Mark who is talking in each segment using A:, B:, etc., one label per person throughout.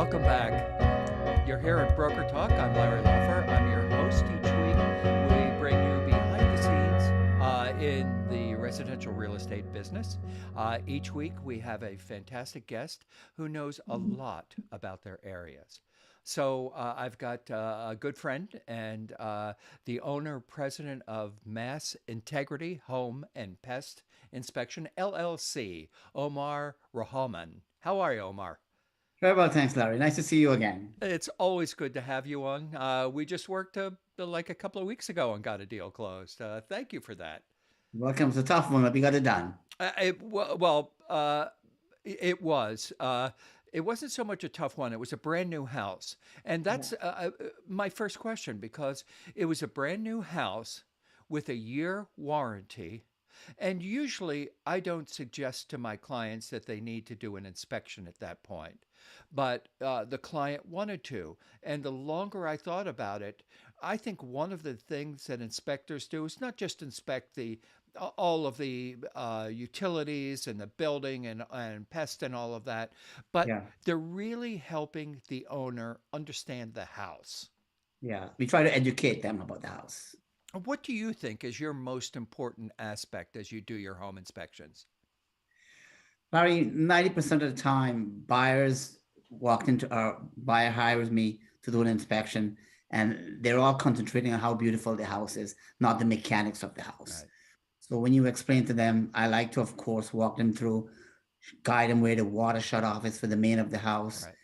A: welcome back. You're here at Broker Talk. I'm Larry Lawfer. I'm your host. Each week, we bring you behind the scenes in the residential real estate business. Each week, we have a fantastic guest who knows a lot about their areas. So I've got a good friend and the owner president of Mass Integrity Home and Pest Inspection LLC, Omar Rohoman. How are you, Omar?
B: Very well, thanks, Larry. Nice to see you again.
A: It's always good to have you on. We just worked like a couple of weeks ago and got a deal closed. Thank you for that.
B: Welcome. It's a tough one, but we got it done.
A: It was. It wasn't so much a tough one. It was a brand new house. And
B: Yeah.
A: that's my first question because it was a brand new house with a year warranty. And usually I don't suggest to my clients that they need to do an inspection at that point. But the client wanted to. And the longer I thought about it, I think one of the things that inspectors do is not just inspect the all of the utilities and the building and pest and all of that, but
B: Yeah.
A: they're really helping the owner understand the house.
B: Yeah. We try to educate them about the house.
A: What do you think is your most important aspect as you do your home inspections?
B: Larry, 90% of the time, buyers walked into our buyer hires me to do an inspection, and they're all concentrating on how beautiful the house is, not the mechanics of the house.
A: Right,
B: So when you explain to them, I like to, of course, walk them through, guide them where the water shut off is for the main of the house,
A: right.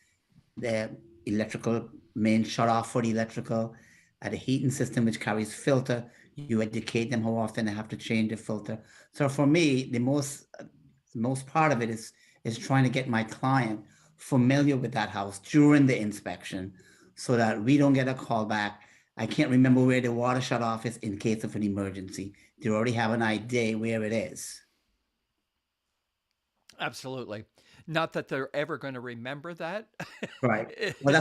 B: the electrical main shut off for the electrical, the heating system which carries filter. You educate them how often they have to change the filter. So for me, the most part of it is trying to get my client familiar with that house during the inspection, so that we don't get a call back. I can't remember where the water shut off is in case of an emergency. They already have an idea where it is.
A: Absolutely. Not that they're ever going to remember that.
B: Right. Well,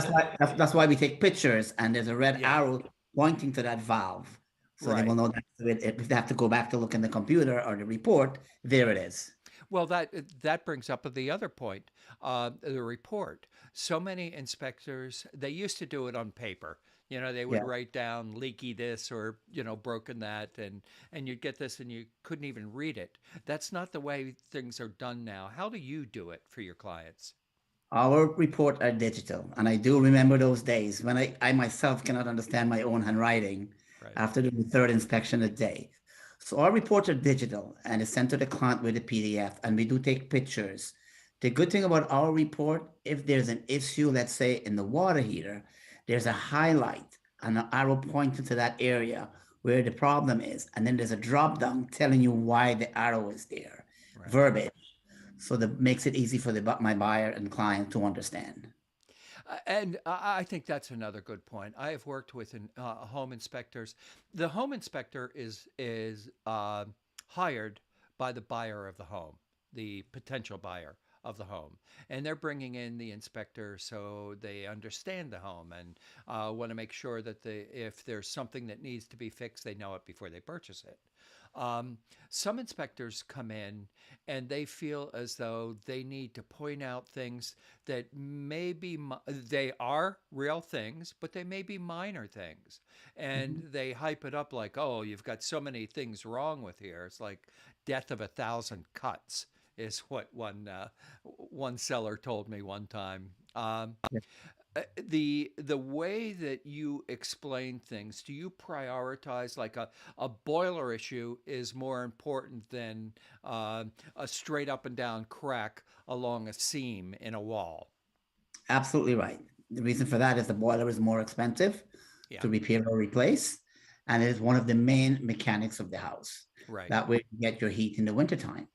B: that's why we take pictures, and there's a red
A: Yeah,
B: arrow pointing to that valve, so they will
A: right.
B: know that if they have to go back to look in the computer or the report, there it is.
A: Well, that brings up the other point, the report. So many inspectors, they used to do it on paper. They would
B: Yeah.
A: write down leaky this or broken that, and you'd get this, and you couldn't even read it. That's not the way things are done now. How do you do it for your clients?
B: Our report are digital, and I do remember those days when I myself cannot understand my own handwriting
A: Right.
B: after the third inspection a day. So our reports are digital and is sent to the client with a PDF, and we do take pictures. The good thing about our report, if there's an issue, let's say in the water heater, there's a highlight and an arrow pointing to that area where the problem is, and then there's a drop down telling you why the arrow is there,
A: Right.
B: verbiage. So that makes it easy for my buyer and client to understand.
A: And I think that's another good point. I have worked with home inspectors. The home inspector is hired by the buyer of the home, the potential buyer of the home, and they're bringing in the inspector so they understand the home and want to make sure that if there's something that needs to be fixed, they know it before they purchase it. Um, some inspectors come in and they feel as though they need to point out things that maybe they are real things, but they may be minor things. And
B: Mhm.
A: they hype it up like, oh, you've got so many things wrong with here. It's like death of a thousand cuts is what one seller told me one time.
B: Yeah,
A: The way that you explain things, do you prioritize like a boiler issue is more important than a straight up and down crack along a seam in a wall?
B: absolutely right. The reason for that is the boiler is more expensive
A: Yeah,
B: to repair or replace, and it is one of the main mechanics of the house.
A: right.
B: That way, you get your heat in the wintertime.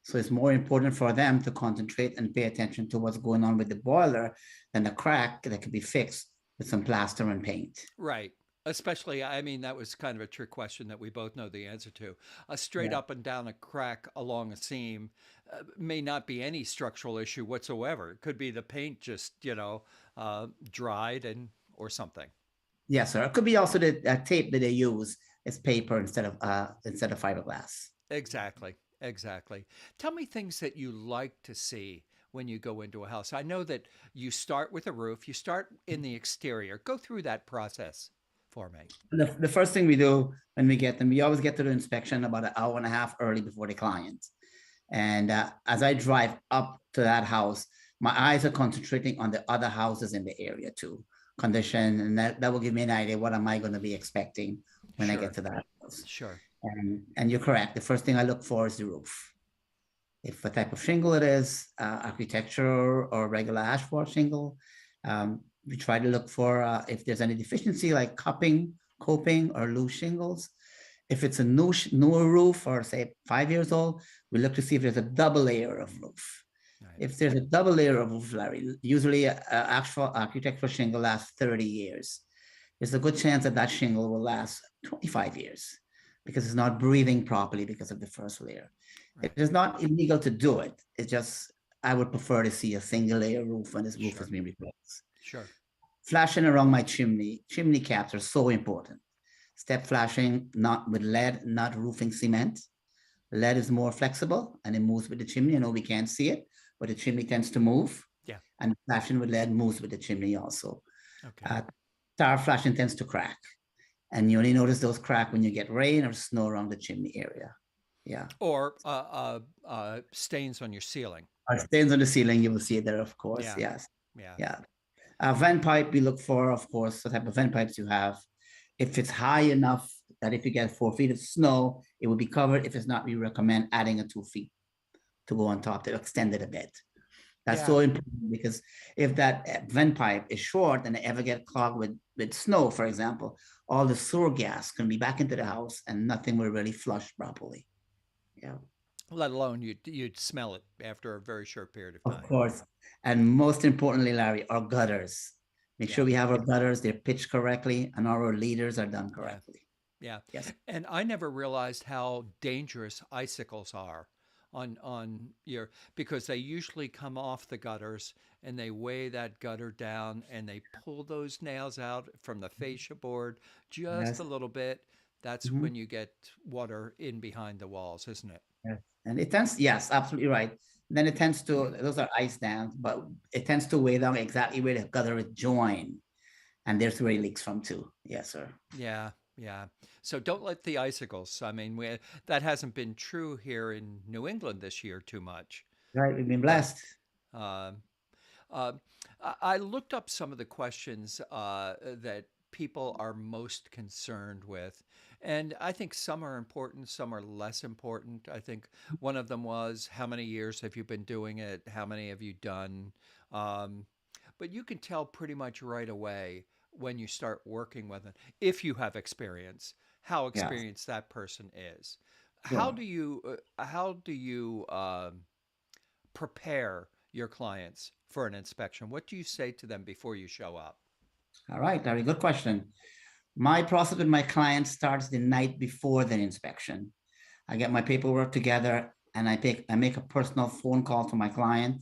B: So it's more important for them to concentrate and pay attention to what's going on with the boiler than a crack that could be fixed with some plaster and paint.
A: Right. Especially, I mean, that was kind of a trick question that we both know the answer to. A straight
B: Yeah.
A: up and down a crack along a seam may not be any structural issue whatsoever. It could be the paint just, dried and or something.
B: Yes, sir. It could be also the tape that they use is paper instead of fiberglass.
A: Exactly. Exactly. Tell me things that you like to see when you go into a house? I know that you start with a roof, you start in the exterior. Go through that process for me.
B: The first thing we do when we get them, we always get to the inspection about an hour and a half early before the client. And as I drive up to that house, my eyes are concentrating on the other houses in the area too, condition, and that will give me an idea what am I going to be expecting when I get
A: Sure,
B: to that house.
A: sure,
B: And you're correct. The first thing I look for is the roof. If what type of shingle it is, architecture or regular asphalt shingle. We try to look for if there's any deficiency like cupping, coping, or loose shingles. If it's a newer roof or say 5 years old, we look to see if there's a double layer of roof.
A: right.
B: If there's a double layer of roof, Larry, usually actual architectural shingle lasts 30 years. There's a good chance that that shingle will last 25 years because it's not breathing properly because of the first layer. It
A: Right.
B: is not illegal to do it. It's just, I would prefer to see a single layer roof when this roof is
A: Sure,
B: being replaced.
A: sure.
B: Flashing around my chimney caps are so important. Step flashing, not with lead, not roofing cement. Lead is more flexible and it moves with the chimney. I know we can't see it, but the chimney tends to move.
A: Yeah.
B: And flashing with lead moves with the chimney also.
A: Okay.
B: Uh, Tar flashing tends to crack. And you only notice those crack when you get rain or snow around the chimney area. Yeah.
A: Or stains on your ceiling.
B: Or stains on the ceiling, you will see it there, of course.
A: Yeah,
B: Yes.
A: yeah,
B: Yeah. Vent pipe, we look for, of course, the type of vent pipes you have. If it's high enough that if you get 4 feet of snow, it will be covered. If it's not, we recommend adding a 2 feet to go on top to extend it a bit. That's
A: yeah,
B: so important because if that vent pipe is short and it ever get clogged with snow, for example, all the sewer gas can be back into the house and nothing will really flush properly. Yeah,
A: let alone you'd smell it after a very short period of
B: of
A: time.
B: course. And most importantly, Larry, our gutters. Make
A: Yeah,
B: sure we have our gutters, they're pitched correctly, and our leaders are done
A: yeah,
B: correctly.
A: yeah.
B: Yes.
A: And I never realized how dangerous icicles are on your because they usually come off the gutters and they weigh that gutter down and they pull those nails out from the fascia board just a
B: Yes.
A: little bit. That's
B: Mhm.
A: when you get water in behind the walls, isn't it?
B: Yes. And it tends, yes, absolutely right. Then it tends to, those are ice dams, but it tends to weigh down exactly where the gutter is joined. And there's where it leaks from too. Yes, sir.
A: Yeah, yeah. So don't let the icicles. I mean, that hasn't been true here in New England this year too much,
B: Right. We've been
A: but
B: blessed.
A: um, uh, I looked up some of the questions that people are most concerned with. And I think some are important, some are less important. I think one of them was how many years have you been doing it? How many have you done? Um, but you can tell pretty much right away when you start working with it, if you have experience, how
B: Yes.
A: experienced that person is.
B: Sure.
A: How do you prepare your clients for an inspection? What do you say to them before you show up?
B: All right, Larry, good question. My process with my clients starts the night before the inspection. I get my paperwork together and I make a personal phone call to my client,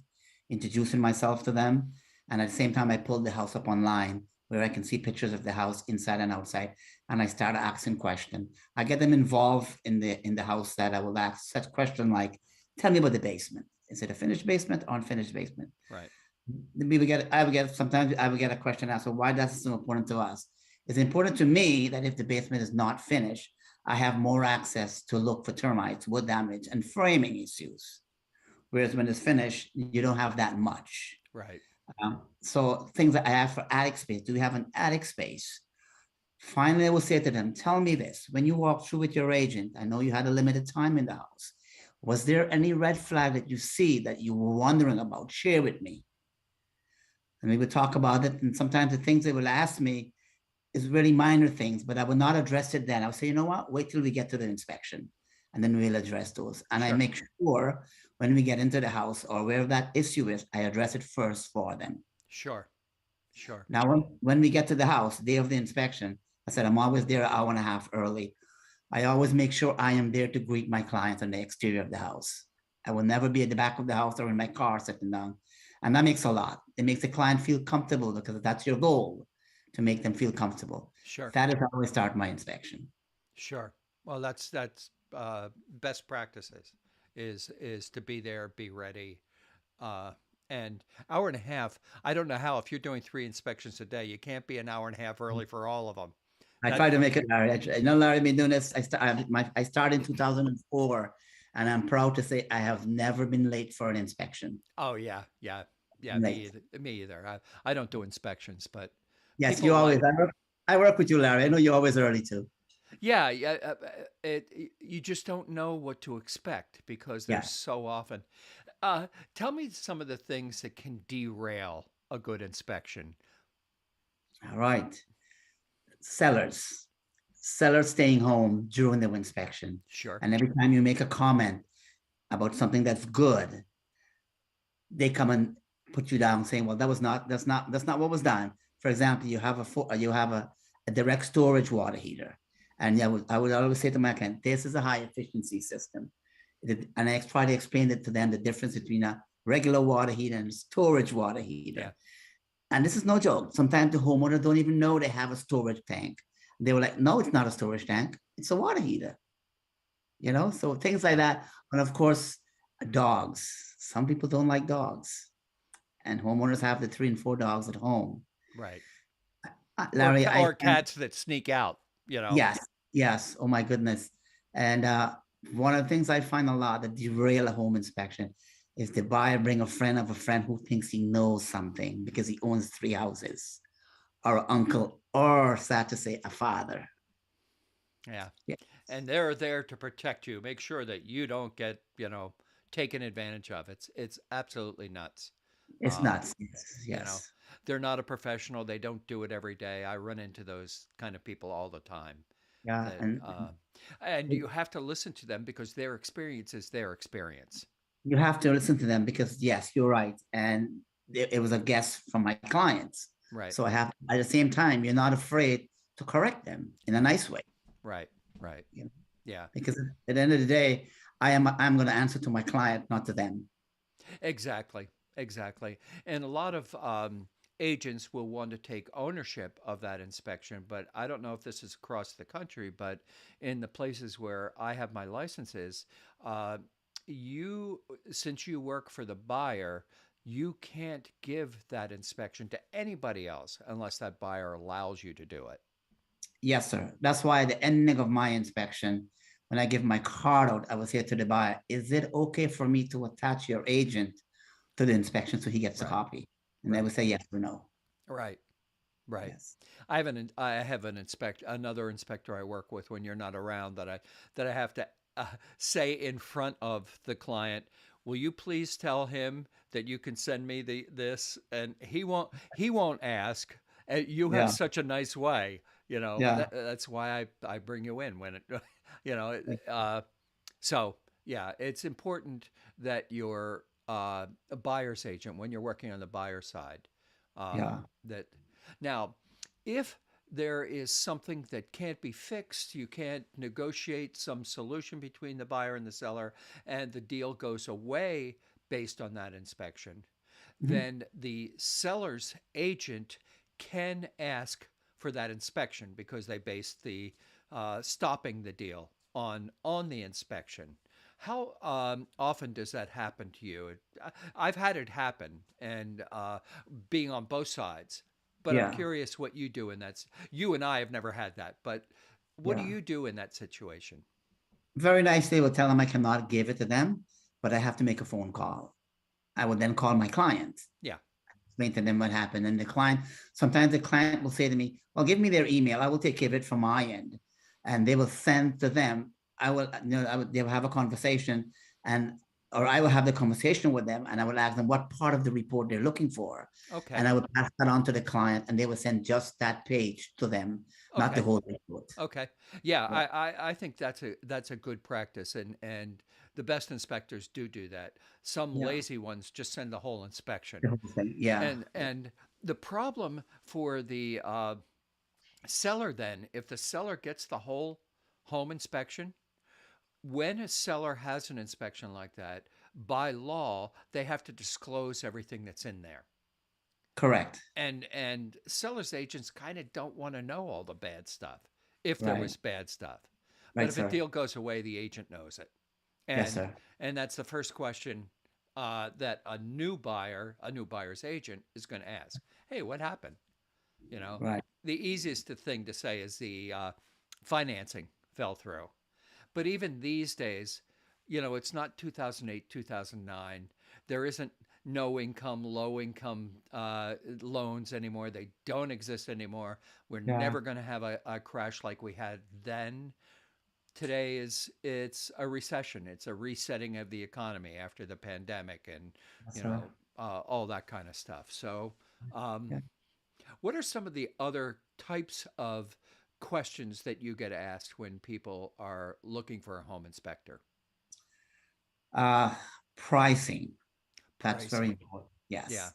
B: introducing myself to them. And at the same time, I pull the house up online where I can see pictures of the house inside and outside. And I start asking questions. I get them involved in the house that I will ask such question like, tell me about the basement. Is it a finished basement or unfinished basement?
A: Right.
B: I would get sometimes I would get a question asked, so why that's so important to us? It's important to me that if the basement is not finished, I have more access to look for termites, wood damage, and framing issues. Whereas when it's finished, you don't have that much.
A: Right.
B: So things that I have for attic space. Do we have an attic space? Finally, I will say to them, tell me this. When you walked through with your agent, I know you had a limited time in the house. Was there any red flag that you see that you were wondering about? Share with me. And we would talk about it. And sometimes the things they will ask me is really minor things, but I would not address it then. I would say, you know what, wait till we get to the inspection and then we'll address those. And I
A: Sure.
B: make sure when we get into the house or wherever that issue is, I address it first for them.
A: Sure. Sure.
B: Now, when we get to the house, day of the inspection, I said, I'm always there an hour and a half early. I always make sure I am there to greet my clients on the exterior of the house. I will never be at the back of the house or in my car sitting down. And that makes a lot. It makes the client feel comfortable because that's your goal, to make them feel comfortable.
A: Sure.
B: That is how I start my inspection.
A: Sure. Well, that's best practices is to be there, be ready, uh, And hour and a half, I don't know how, if you're doing 3 inspections a day, you can't be an hour and a half early for all of them.
B: I
A: That,
B: try to make it, Larry. You know, Larry, I've been doing this. I started in 2004, and I'm proud to say I have never been late for an inspection.
A: oh yeah, yeah, yeah,
B: Late.
A: me either. I don't do inspections, but
B: Yes,
A: people
B: you always.
A: like,
B: I work with you, Larry. I know you're always early too.
A: yeah, yeah, you just don't know what to expect because there's
B: Yes.
A: so often. Uh, Tell me some of the things that can derail a good inspection.
B: All right. Sellers. Sellers staying home during the inspection.
A: Sure.
B: And every time you make a comment about something that's good, they come and put you down saying, well, that's not what was done. For example, you have a direct storage water heater. And I would always say to my client, this is a high efficiency system. And I try to explain it to them, the difference between a regular water heater and a storage water
A: Yeah.
B: heater. And this is no joke. Sometimes the homeowner don't even know they have a storage tank. They were like, no, it's not a storage tank. It's a water heater. So things like
A: Yeah.
B: that. And of course, dogs. Some people don't like dogs. And homeowners have the 3 and 4 dogs at home.
A: Right.
B: Larry,
A: Or cats that sneak out. You know.
B: yes, yes. Oh my goodness. And one of the things I find a lot that derail a home inspection is the buyer bring a friend of a friend who thinks he knows something because he owns 3 houses, or an uncle, or sad to say, a father.
A: Yeah.
B: Yeah,
A: And they're there to protect you, make sure that you don't get, taken advantage of. It's absolutely nuts.
B: it's
A: Um,
B: nuts. Yes,
A: you know,
B: yes.
A: they're not a professional. They don't do it every day. I run into those kind of people all the time.
B: Yeah,
A: That
B: and
A: and you have to listen to them because their experience is their experience.
B: you have to listen to them because yes, you're right. And it was a guess from my clients.
A: Right.
B: So I have at the same time, you're not afraid to correct them in a nice way.
A: Right. Right.
B: You know?
A: Yeah.
B: Because at the end of the day, I'm going to answer to my client, not to them.
A: Exactly, exactly. And a lot of agents will want to take ownership of that inspection, but I don't know if this is across the country, but in the places where I have my licenses, uh, you, since you work for the buyer, you can't give that inspection to anybody else unless that buyer allows you to do it.
B: Yes, sir. That's why at the ending of my inspection, when I give my card out, I will say to the buyer, is it okay for me to attach your agent to the inspection so he gets a
A: Right,
B: copy? And they
A: right,
B: would say yes or no.
A: right. Right.
B: Yes.
A: I have another inspector I work with when you're not around that I have to say in front of the client, "Will you please tell him that you can send me this?" And he won't ask. You have
B: Yeah.
A: such a nice way,
B: Yeah.
A: that's why I bring you in when it, you know, so yeah, it's important that you're a buyer's agent when you're working on the buyer side.
B: Yeah.
A: That now, if there is something that can't be fixed, you can't negotiate some solution between the buyer and the seller, and the deal goes away based on that inspection,
B: Mhm.
A: then the seller's agent can ask for that inspection because they base the stopping the deal on the inspection. How often does that happen to you? I've had it happen, and being on both sides. But I'm
B: Yeah.
A: curious what you do in that. You and I have never had that, but what do
B: Yeah.
A: you do in that situation?
B: Very nicely will tell them I cannot give it to them, but I have to make a phone call. I would then call my client,
A: Yeah.
B: explain to them what happened. And sometimes the client will say to me, well, give me their email. I will take care of it from my end. And they will send to them. They will have a conversation, and or I will have the conversation with them, and I will ask them what part of the report they're looking for. And
A: Okay.
B: I will pass that on to the client, and they will send just that page to them, not the
A: Okay.
B: whole report.
A: Okay. Yeah,
B: Yeah.
A: I think that's a good practice, and the best inspectors do that. Some
B: Yeah.
A: lazy ones just send the whole inspection,
B: The whole thing. Yeah.
A: and the problem for the seller then, if the seller gets the whole home inspection, when a seller has an inspection like that, by law they have to disclose everything that's in there.
B: Correct.
A: And sellers agents kind of don't want to know all the bad stuff if there
B: Right.
A: was bad stuff. But
B: Right,
A: if a
B: sir.
A: deal goes away, the agent knows it.
B: Yes,
A: And
B: sir.
A: and that's the first question that a new buyer's agent, is going to ask, "Hey, what happened?" You know,
B: Right.
A: the easiest thing to say is the financing fell through. But even these days, it's not 2008, 2009. There isn't no income, low income loans anymore. They don't exist anymore. We're
B: Yeah.
A: never going to have a crash like we had then. Today it's a recession. It's a resetting of the economy after the pandemic and
B: Yes, sir.
A: all that kind of stuff. So, um,
B: Yeah.
A: what are some of the other types of questions that you get asked when people are looking for a home inspector?
B: Uh, Pricing. That's very
A: Pricing.
B: important.
A: Yeah,
B: Yes.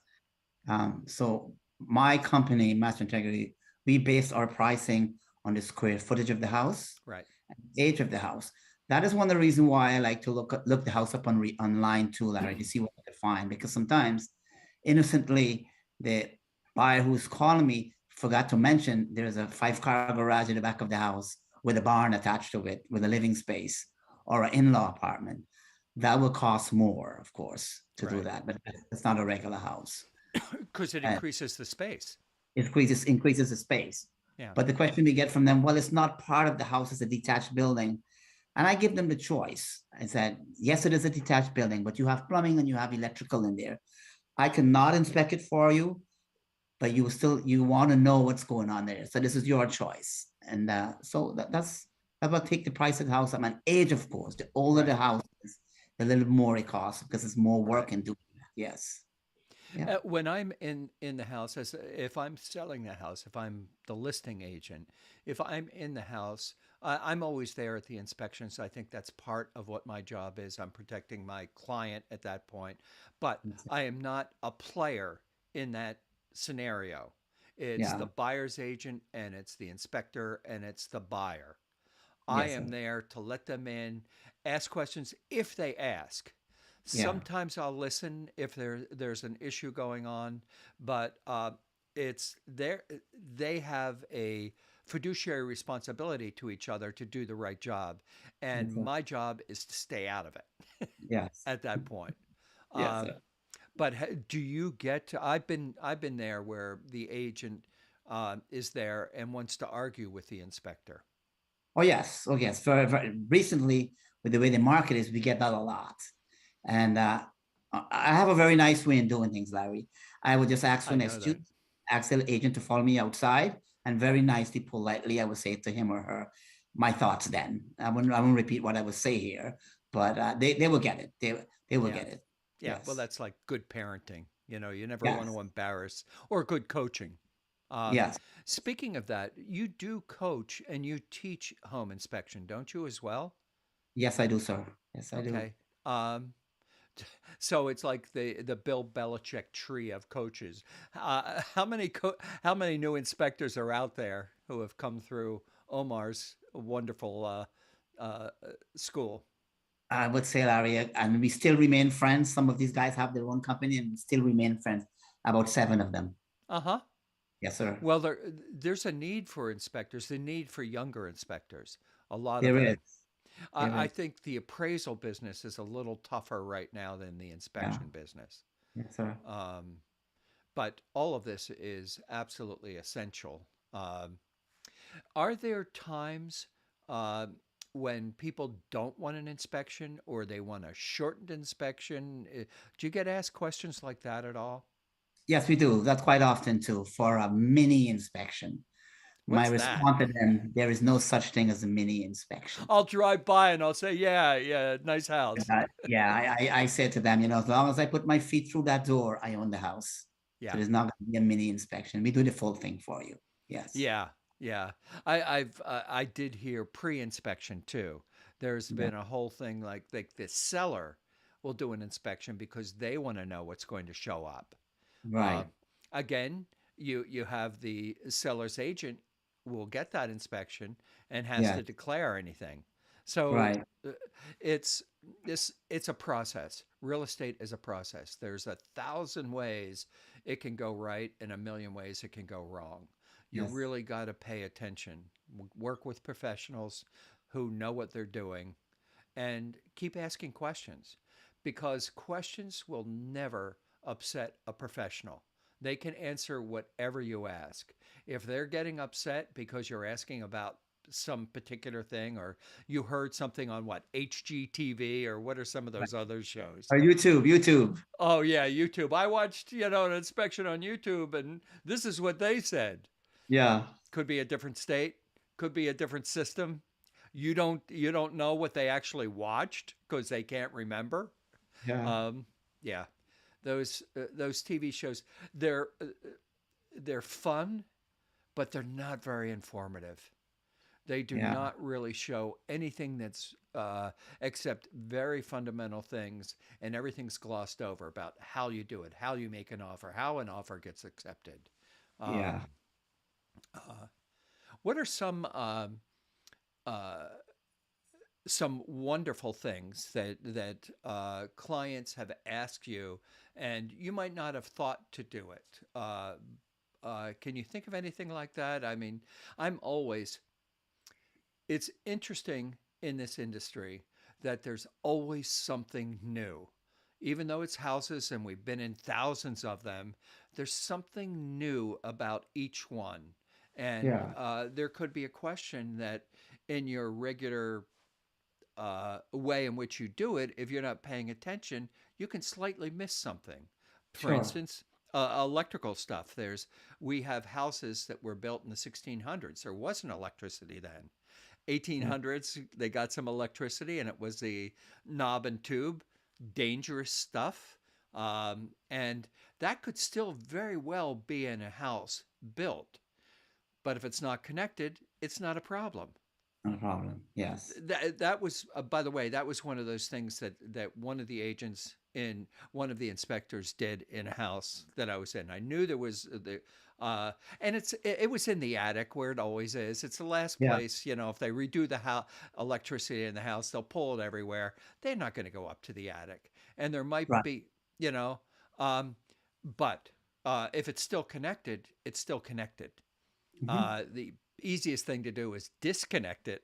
B: So my company, Master Integrity, we base our pricing on the square footage of the house,
A: right,
B: age of the house. That is one of the reasons why I like to look the house up online too, Larry, to see what I can find. Because sometimes, innocently, the buyer who's calling me forgot to mention there's a 5 car garage in the back of the house with a barn attached to it, with a living space or an in-law apartment. That will cost more, of course, to do
A: right.
B: that, but it's not a regular house.
A: Because it
B: Uh,
A: increases the space.
B: increases the space.
A: Yeah,
B: But the question we get from them, well, it's not part of the house; it's a detached building. And I give them the choice. I said, yes, it is a detached building, but you have plumbing and you have electrical in there. I cannot inspect it for you, but you want to know what's going on there. So this is your choice. And so that's about take the price of the house. I mean, age, of course. The older the
A: right,
B: house is, the little more it costs because it's more
A: right.
B: work and doing that. Yes. Yeah.
A: When I'm in the house, as if I'm selling the house, if I'm the listing agent, if I'm in the house, I'm always there at the inspections. I think that's part of what my job is. I'm protecting my client at that point, but I am not a player in that scenario. It's the
B: Yeah.
A: buyer's agent, and it's the inspector, and it's the buyer. I
B: Yes,
A: am
B: sir.
A: there to let them in, ask questions if they ask.
B: Yeah.
A: Sometimes I'll listen if there's an issue going on, but it's there. They have a fiduciary responsibility to each other to do the right job,
B: Yes,
A: and
B: sir.
A: my job is to stay out of it
B: Yes.
A: at that point.
B: Yes,
A: Um,
B: sir.
A: but do you get to? I've been there where the agent is there and wants to argue with the inspector.
B: Oh yes, oh yes. Very recently, with the way the market is, we get that a lot. And I have a very nice way in doing things, Larry. I would just ask for
A: I
B: an
A: know that.
B: excuse, ask the agent to follow me outside, and very nicely, politely, I would say to him or her my thoughts. Then I wouldn't repeat what I would say here, but they will get it. They will
A: Yeah.
B: get it.
A: Yeah, well,
B: Yes,
A: that's like good parenting. You never want
B: yes,
A: to embarrass, or good coaching. Um,
B: yes,
A: Speaking of that, you do coach and you teach home inspection, don't you, as well?
B: yes. I do, sir. Yes, I do.
A: Okay. Um, so it's like the Bill Belichick tree of coaches. How many new inspectors are out there who have come through Omar's wonderful uh, school?
B: I would say, Larry, and we still remain friends. Some of these guys have their own company and we still remain friends. About 7 of them.
A: Uh huh.
B: Yes, sir.
A: Well, there's a need for inspectors, the need for younger inspectors, a lot of
B: There is.
A: them.
B: There
A: I
B: is.
A: think the appraisal business is a little tougher right now than the
B: Yeah.
A: inspection business.
B: Yes, sir.
A: Um, but all of this is absolutely essential. Are there times uh, when people don't want an inspection or they want a shortened inspection? Do you get asked questions like that at all?
B: Yes, we do. That's quite often too for a mini inspection. My
A: What's that?
B: response to them, there is no such thing as a mini inspection.
A: I'll drive by and I'll say, yeah, yeah, nice house.
B: Yeah, I said to them, as long as I put my feet through that door, I own the house. So
A: Yeah.
B: there's not going to be a mini inspection. We do the full thing for you. Yes.
A: Yeah, yeah. I did hear pre-inspection too. There's
B: Yeah.
A: been a whole thing like the seller will do an inspection because they want to know what's going to show up. Uh,
B: Right.
A: Again, you have the seller's agent will get that inspection and has
B: Yeah.
A: to declare anything. So
B: Right.
A: uh, it's it's a process. Real estate is a process. There's 1,000 ways it can go right and a million ways it can go wrong. You
B: Yes.
A: really got to pay attention. Work with professionals who know what they're doing and keep asking questions. because questions will never upset a professional. They can answer whatever you ask. If they're getting upset because you're asking about some particular thing, or you heard something on what, HGTV, or what are some of those other shows?
B: Or YouTube.
A: Oh yeah, YouTube. I watched, an inspection on YouTube, and this is what they said.
B: Yeah,
A: Could be a different state, could be a different system. You don't know what they actually watched because they can't remember.
B: yeah,
A: Um, yeah, those TV shows, they're they're fun, but they're not very informative. They do
B: yeah,
A: not really show anything that's except very fundamental things, and everything's glossed over about how you do it, how you make an offer, how an offer gets accepted.
B: yeah,
A: Um, uh, what are uh, some wonderful things that clients have asked you, and you might not have thought to do it? Can you think of anything like that? I mean, I'm always it's interesting in this industry that there's always something new. Even though it's houses and we've been in thousands of them, there's something new about each one. And
B: yeah.
A: there could be a question that in your regular way in which you do it, if you're not paying attention, you can slightly miss something. For
B: Sure.
A: instance, electrical stuff. We have houses that were built in the 1600s. There wasn't electricity then.
B: Yeah,
A: 1800s, they got some electricity, and it was the knob and tube, dangerous stuff. And that could still very well be in a house built. But if it's not connected, it's not a problem.
B: no problem. Yes.
A: That was, by the way, that was one of those things that one of the agents in one of the inspectors did in a house that I was in. I knew there was and it was in the attic where it always is. It's the last
B: Yeah.
A: place, if they redo the house electricity in the house, they'll pull it everywhere. They're not going to go up to the attic, and there might
B: Right.
A: be, you know, um, but if it's still connected, it's still connected.
B: Hmm.
A: The easiest thing to do is disconnect it,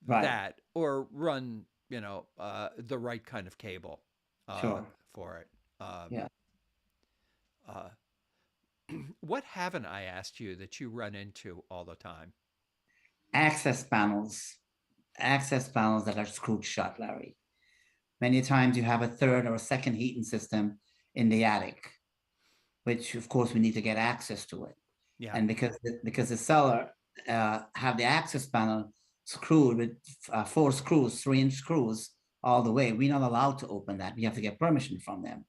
B: Right.
A: that, or run, the right kind of cable
B: Sure.
A: for it. Um,
B: Yeah.
A: uh, what haven't I asked you that you run into all the time?
B: Access panels. Access panels that are screwed shut, Larry. Many times you have a third or a second heating system in the attic, which of course we need to get access to it.
A: Yeah.
B: And because the seller have the access panel screwed with 4 screws, 3-inch screws all the way, we're not allowed to open that. We have to get permission from them,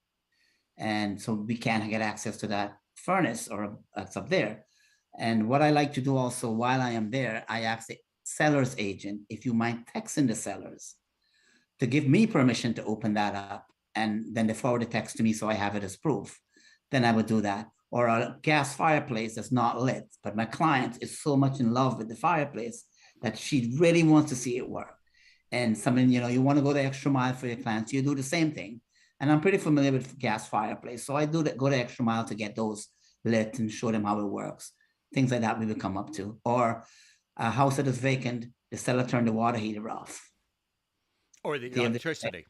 B: and so we can't get access to that furnace or that's up there. And what I like to do also while I am there, I ask the seller's agent if you mind texting the sellers to give me permission to open that up, and then they forward the text to me so I have it as proof. Then I would do that. Or a gas fireplace that's not lit, but my client is so much in love with the fireplace that she really wants to see it work. And something, you want to go the extra mile for your clients, you do the same thing. And I'm pretty familiar with gas fireplace, so I do that, go the extra mile to get those lit and show them how it works. Things like that we would come up to. Or a house that is vacant, the seller turned the water heater off.
A: Or the
B: The other
A: electricity.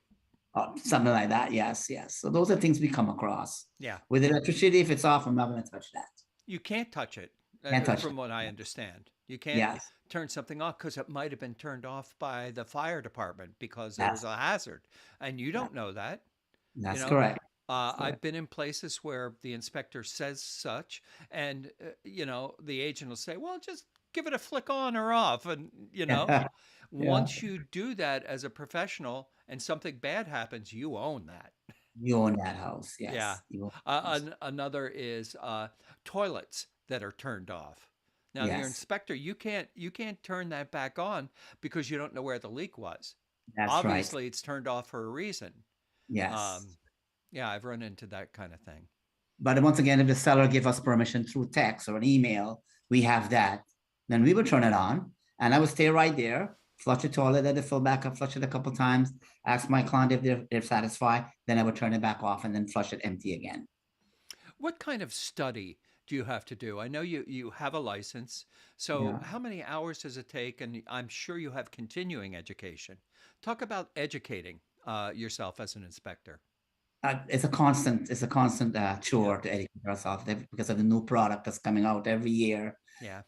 B: something like that. Yes, yes. So those are things we come across.
A: Yeah.
B: With electricity, if it's off, I'm not going to touch that.
A: You can't touch it,
B: Can't touch
A: from
B: it.
A: what I understand. You can't
B: Yes,
A: turn something off because it might have been turned off by the fire department because there was
B: that's
A: a hazard, and you
B: that,
A: don't know that. You
B: that's
A: know,
B: correct. That's
A: I've
B: correct.
A: been in places where the inspector says such, and the agent will say, "Well, just give it a flick on or off," and
B: Yeah, yeah.
A: once you do that as a professional, and something bad happens, you own that.
B: You own that house.
A: Yeah.
B: Yes, you own the house.
A: Another is toilets that are turned off. Now, your
B: Yes,
A: inspector, you can't turn that back on because you don't know where the leak was.
B: that's right.
A: Obviously, it's turned off for a reason.
B: Yes.
A: Um, yeah, I've run into that kind of thing.
B: But once again, if the seller give us permission through text or an email, we have that. Then we would turn it on, and I would stay right there, flush the toilet, let it fill back up, flush it a couple times, ask my client if they're satisfied. Then I would turn it back off and then flush it empty again.
A: What kind of study do you have to do? I know you have a license. So
B: Yeah.
A: how many hours does it take? And I'm sure you have continuing education. Talk about educating yourself as an inspector?
B: It's a constant
A: Yeah,
B: chore to educate ourselves because of the new product that's coming out every year
A: yeah,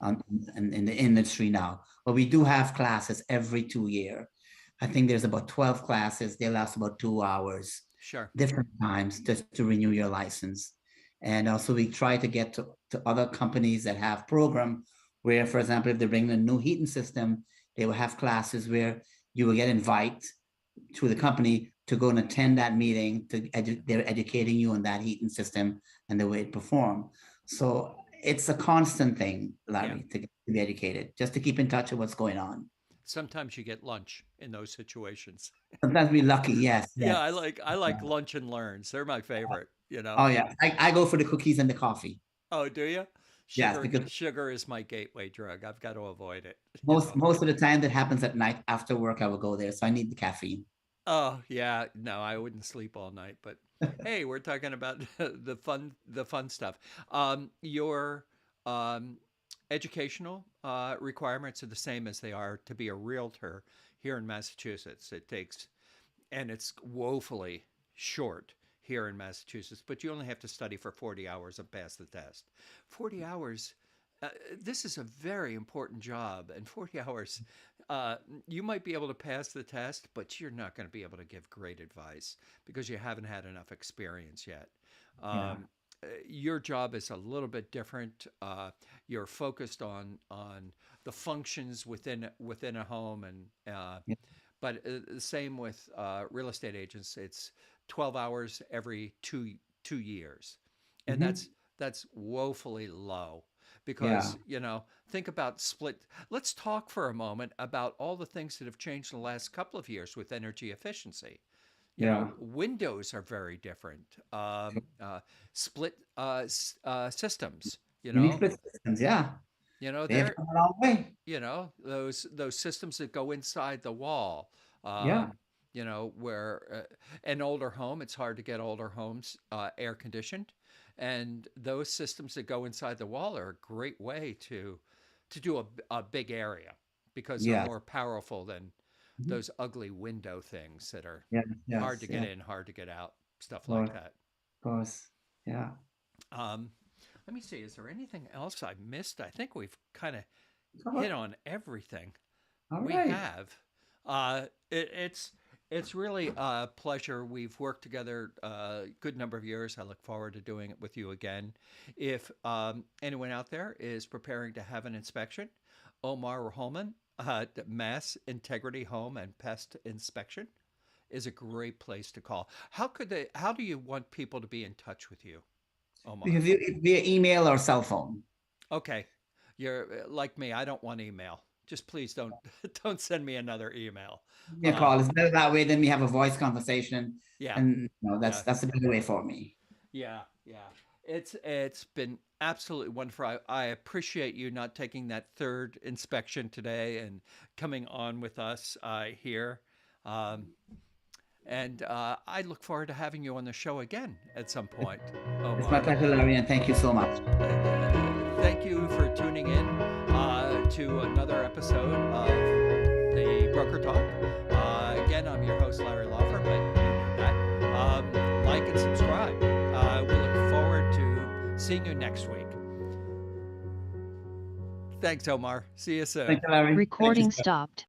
B: in the industry now. But we do have classes every 2 year. I think there's about 12 classes. They last about 2 hours,
A: sure.
B: different times just to renew your license. And also we try to get to other companies that have program where, for example, if they bring a new heating system, they will have classes where you will get invite to the company to go and attend that meeting. They're educating you on that heating system and the way it perform. So it's a constant thing,
A: Yeah.
B: Larry, to be educated, just to keep in touch with what's going on.
A: Sometimes you get lunch in those situations.
B: Sometimes we're lucky, yes,
A: Yeah,
B: yes.
A: I like lunch and learns. They're my favorite, you know.
B: Oh yeah, I go for the cookies and the coffee.
A: Oh, do you?
B: Yes, because
A: Sugar is my gateway drug. I've got to avoid it, you
B: most
A: know.
B: most of the time that happens at night after work, I will go there, so I need the caffeine.
A: Oh, yeah. No, I wouldn't sleep all night, but hey, we're talking about the fun stuff. Your um, educational requirements are the same as they are to be a realtor here in Massachusetts. It takes, and it's woefully short here in Massachusetts, but you only have to study for 40 hours and pass the test. 40 hours, this is a very important job, and 40 hours, uh, you might be able to pass the test, but you're not going to be able to give great advice because you haven't had enough experience yet.
B: Yeah,
A: Your job is a little bit different. You're focused on the functions within a home, and
B: yeah.
A: but the same with real estate agents. It's 12 hours every two years, and
B: Hmm.
A: that's woefully low
B: Yeah,
A: because think about split. Let's talk for a moment about all the things that have changed in the last couple of years with energy efficiency.
B: yeah.
A: Windows are very different. Split systems.
B: Unique split systems, yeah. They've
A: They're
B: come a long way.
A: those systems that go inside the wall.
B: Yeah,
A: um, where an older home, it's hard to get older homes air conditioned, and those systems that go inside the wall are a great way to do a big area because they're
B: yes.
A: more powerful than
B: Mhm.
A: those ugly window things that are
B: Yes,
A: hard
B: yes,
A: to get
B: yeah,
A: in, hard to get out, stuff like
B: of
A: that.
B: course. Yeah.
A: um, Let me see, is there anything else I missed? I think we've kind of
B: All
A: hit on everything. We
B: right.
A: have. It's really a pleasure. We've worked together a good number of years. I look forward to doing it with you again. If anyone out there is preparing to have an inspection, Omar Rohoman, Mass Integrity Home and Pest Inspection, is a great place to call. How do you want people to be in touch with you, Omar?
B: Because via email or cell phone.
A: Okay. You're like me. I don't want email. Just please don't don't send me another email.
B: Give me a
A: Uh,
B: call. It's better that way than we have a voice conversation.
A: yeah,
B: And
A: yeah,
B: that's the better way for me.
A: yeah. It's been absolutely wonderful. I appreciate you not taking that third inspection today and coming on with us here. Um, and I look forward to having you on the show again at some point,
B: It's my
A: Omar.
B: pleasure, Larry, and thank you so much.
A: Thank you for tuning in to another episode of the Broker Talk. Again, I'm your host, Larry Lawfer, but you know that. Like and subscribe. We look forward to seeing you next week. Thanks, Omar. See you soon.
B: Thank you, Larry. Thank you,
C: Recording
B: sir.
C: stopped.